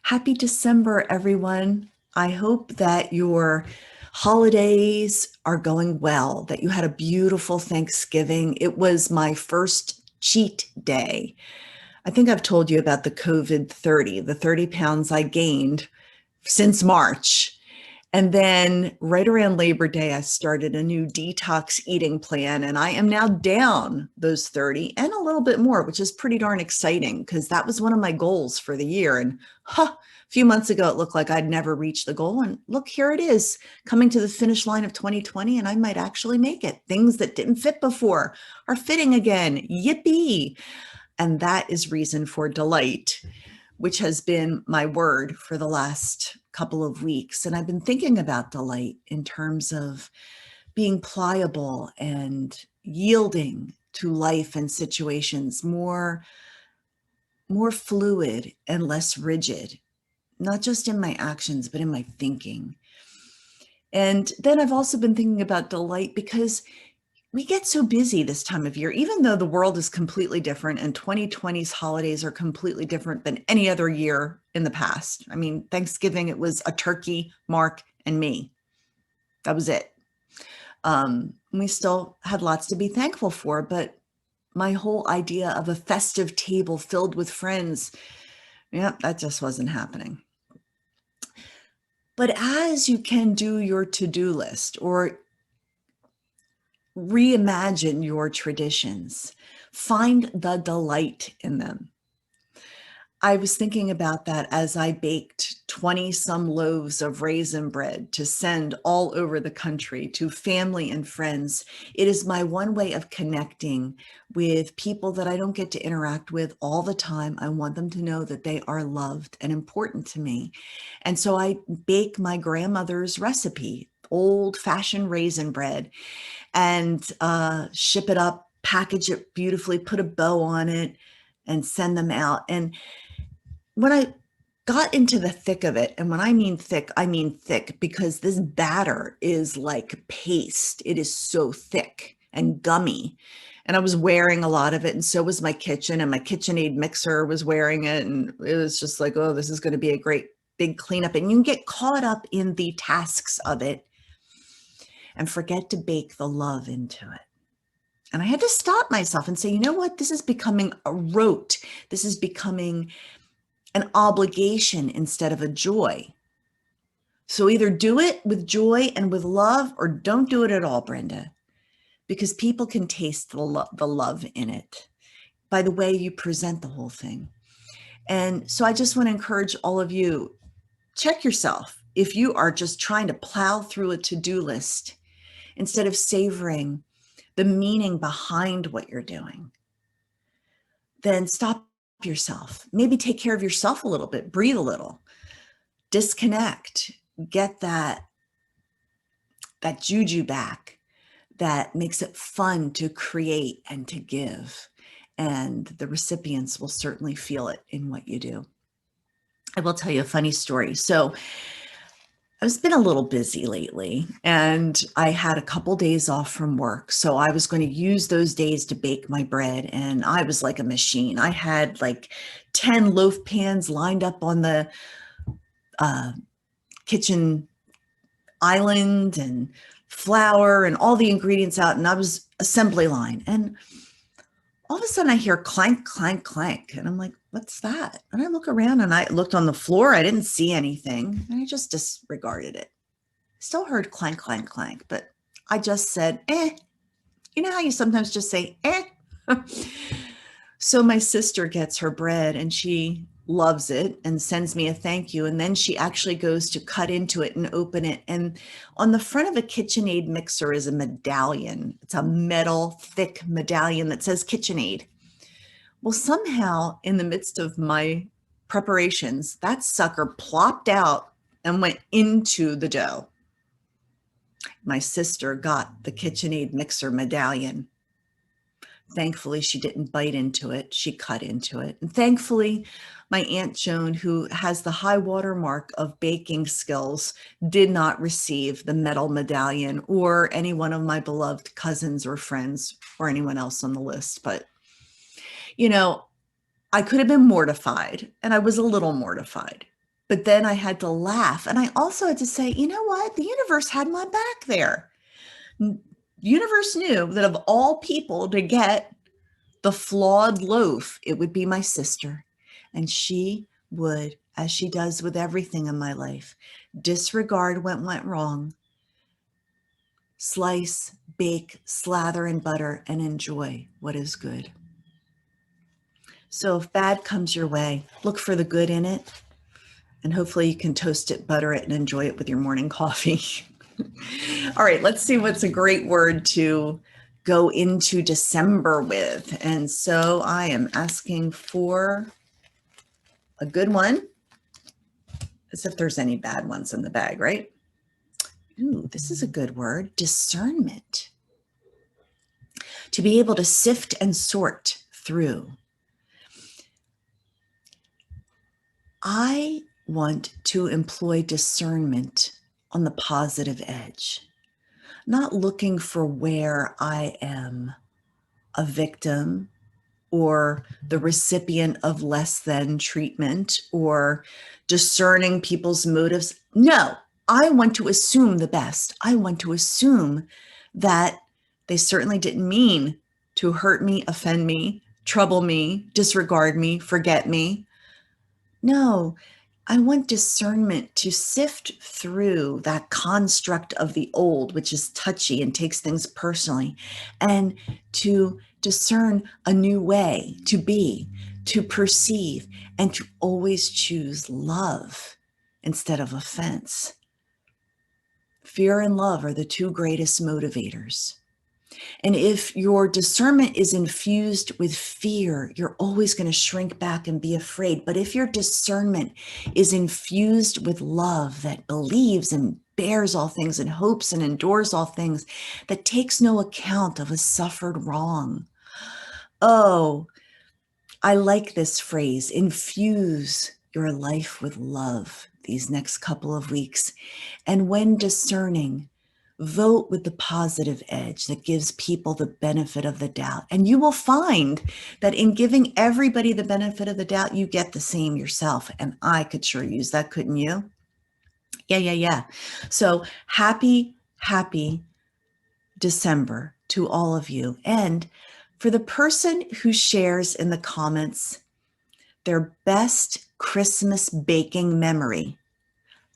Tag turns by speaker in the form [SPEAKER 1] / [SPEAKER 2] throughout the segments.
[SPEAKER 1] Happy December, everyone. I hope that your holidays are going well, that you had a beautiful Thanksgiving. It was my first cheat day. I think I've told you about the COVID 30, the 30 pounds I gained since March. And then right around Labor Day, I started a new detox eating plan, and I am now down those 30 and a little bit more, which is pretty darn exciting because that was one of my goals for the year. And a few months ago, it looked like I'd never reach the goal. And look, here it is coming to the finish line of 2020, and I might actually make it. Things that didn't fit before are fitting again. Yippee. And that is reason for delight, which has been my word for the last couple of weeks. And I've been thinking about delight in terms of being pliable and yielding to life and situations, more fluid and less rigid, not just in my actions, but in my thinking. And then I've also been thinking about delight because we get so busy this time of year, even though the world is completely different and 2020's holidays are completely different than any other year in the past. I mean, Thanksgiving, it was a turkey, Mark, and me. That was it. We still had lots to be thankful for, but my whole idea of a festive table filled with friends, yeah, that just wasn't happening. But as you can do your to-do list or reimagine your traditions, find the delight in them. I was thinking about that as I baked 20 some loaves of raisin bread to send all over the country to family and friends. It is my one way of connecting with people that I don't get to interact with all the time. I want them to know that they are loved and important to me. And so I bake my grandmother's recipe, old fashioned raisin bread, and ship it up, package it beautifully, put a bow on it, and send them out. And when I got into the thick of it, and when I mean thick because this batter is like paste. It is so thick and gummy. And I was wearing a lot of it, and so was my kitchen, and my KitchenAid mixer was wearing it. And it was just like, oh, this is going to be a great big cleanup. And you can get caught up in the tasks of it and forget to bake the love into it. And I had to stop myself and say, you know what? This is becoming a rote. This is becoming an obligation instead of a joy. So either do it with joy and with love or don't do it at all, Brenda, because people can taste the love in it by the way you present the whole thing. And so I just want to encourage all of you, check yourself. If you are just trying to plow through a to-do list instead of savoring the meaning behind what you're doing, then stop yourself. Maybe take care of yourself a little bit, breathe a little, disconnect, get that juju back that makes it fun to create and to give. And the recipients will certainly feel it in what you do. I will tell you a funny story. So I've been a little busy lately, and I had a couple days off from work. So I was going to use those days to bake my bread, and I was like a machine. I had like 10 loaf pans lined up on the uh, kitchen island, and flour and all the ingredients out, and I was assembly line. And all of a sudden I hear clank, clank, clank. And I'm like, what's that? And I look around and I looked on the floor. I didn't see anything. And I just disregarded it. Still heard clank, clank, clank, but I just said, eh. You know how you sometimes just say, eh? So my sister gets her bread and she loves it and sends me a thank you. And then she actually goes to cut into it and open it. And on the front of a KitchenAid mixer is a medallion. It's a metal, thick medallion that says KitchenAid. Well, somehow in the midst of my preparations, that sucker plopped out and went into the dough. My sister got the KitchenAid mixer medallion. Thankfully, she didn't bite into it. She cut into it. And thankfully, my Aunt Joan, who has the high water mark of baking skills, did not receive the metal medallion, or any one of my beloved cousins or friends or anyone else on the list. But, you know, I could have been mortified, and I was a little mortified. But then I had to laugh. And I also had to say, you know what? The universe had my back there. Universe knew that of all people to get the flawed loaf, it would be my sister. And she would, as she does with everything in my life, disregard what went wrong, slice, bake, slather in butter, and enjoy what is good. So if bad comes your way, look for the good in it. And hopefully you can toast it, butter it, and enjoy it with your morning coffee. All right, let's see what's a great word to go into December with. And so I am asking for a good one, as if there's any bad ones in the bag, right? Ooh, this is a good word, discernment. To be able to sift and sort through. I want to employ discernment on the positive edge, not looking for where I am a victim or the recipient of less than treatment or discerning people's motives. No, I want to assume the best. I want to assume that they certainly didn't mean to hurt me, offend me, trouble me, disregard me, forget me. No, I want discernment to sift through that construct of the old, which is touchy and takes things personally, and to discern a new way to be, to perceive, and to always choose love instead of offense. Fear and love are the two greatest motivators. And if your discernment is infused with fear, you're always going to shrink back and be afraid. But if your discernment is infused with love that believes and bears all things and hopes and endures all things, that takes no account of a suffered wrong. Oh, I like this phrase, infuse your life with love these next couple of weeks. And when discerning, vote with the positive edge that gives people the benefit of the doubt. And you will find that in giving everybody the benefit of the doubt, you get the same yourself. And I could sure use that, couldn't you? Yeah. So happy December to all of you. And for the person who shares in the comments their best Christmas baking memory,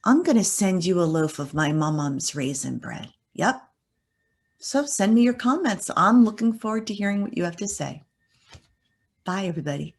[SPEAKER 1] I'm going to send you a loaf of my mom's raisin bread. Yep. So send me your comments. I'm looking forward to hearing what you have to say. Bye, everybody.